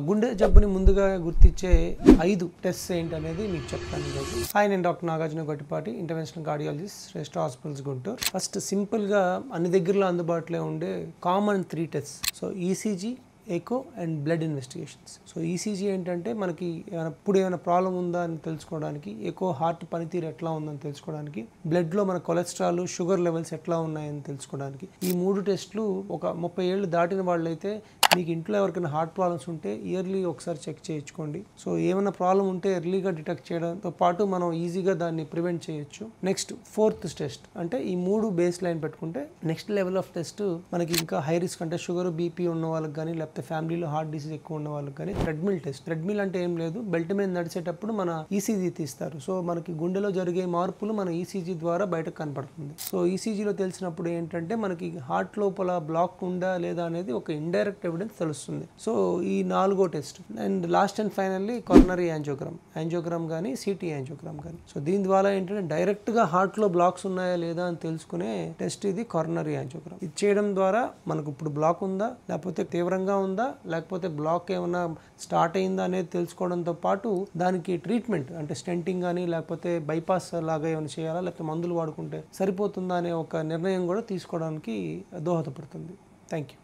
గుండె జబ్బుని ముందుగా గుర్తించే 5 టెస్ట్స్ ఏంటనేది మీకు చెప్తాను ఈరోజు. హాయ్, నేను doctor Nagarjuna Gottipati, interventional cardiologist, Shreshta hospitals Guntur. First సింపుల్గా అన్ని దగ్గరలో అందుబాటులో ఉండే common 3 tests. So ECG, echo and blood investigations. So ECG ఏంటంటే మనకి ఏమైనా ప్రాబ్లం ఉందా అని తెలుసుకోవడానికి, ఎకో హార్ట్ పనితీరు ఎట్లా ఉందని తెలుసుకోవడానికి, బ్లడ్లో మన కొలెస్ట్రాల్, షుగర్ లెవెల్స్ ఎట్లా ఉన్నాయని తెలుసుకోవడానికి. ఈ 3 టెస్టులు ఒక 30 ఏళ్ళు దాటిన వాళ్ళైతే మీకు ఇంట్లో ఎవరికైనా హార్ట్ ప్రాబ్లమ్స్ ఉంటే ఇయర్లీ ఒకసారి చెక్ చేయించుకోండి. సో ఏమైనా ప్రాబ్లం ఉంటే ఎర్లీగా డిటెక్ట్ చేయడంతో పాటు మనం ఈజీగా దాన్ని ప్రివెంట్ చేయొచ్చు. నెక్స్ట్ 4th టెస్ట్, అంటే ఈ 3 బేస్ లైన్ పెట్టుకుంటే నెక్స్ట్ లెవెల్ ఆఫ్ టెస్ట్ మనకి ఇంకా హై రిస్క్, అంటే షుగర్, బీపీ ఉన్న వాళ్ళకి కానీ, లేకపోతే ఫ్యామిలీలో హార్ట్ డిసీజ్ ఎక్కువ ఉన్న వాళ్ళకి కానీ ట్రెడ్మిల్ టెస్ట్. ట్రెడ్మిల్ అంటే ఏం లేదు, బెల్ట్ మీద నడిచేటప్పుడు మన ఈసీజీ తీస్తారు. సో మనకి గుండెలో జరిగే మార్పులు మన ఈసీజీ ద్వారా బయటకు కనపడుతుంది. సో ఈసీజీలో తెలిసినప్పుడు ఏంటంటే మనకి హార్ట్ లోపల బ్లాక్ ఉందా లేదా అనేది ఒక ఇండైరెక్ట్ ఎవిడెన్స్ తెలుస్తుంది. సో ఈ 4వ test. And last and finally coronary angiogram కానీ, సిటీ యాంజియోగ్రామ్ కానీ. సో దీని ద్వారా ఏంటంటే డైరెక్ట్గా హార్ట్లో బ్లాక్స్ ఉన్నాయా లేదా అని తెలుసుకునే టెస్ట్ ఇది కొరనరీ యాంజియోగ్రామ్. ఇది చేయడం ద్వారా మనకు ఇప్పుడు బ్లాక్ ఉందా, లేకపోతే తీవ్రంగా ఉందా, లేకపోతే బ్లాక్ ఏమైనా స్టార్ట్ అయిందా అనేది తెలుసుకోవడంతో పాటు దానికి ట్రీట్మెంట్, అంటే స్టెంటింగ్ కానీ, లేకపోతే బైపాస్ లాగా ఏమైనా చేయాలా, లేకపోతే మందులు వాడుకుంటే సరిపోతుందా అనే ఒక నిర్ణయం కూడా తీసుకోవడానికి దోహదపడుతుంది. Thank you.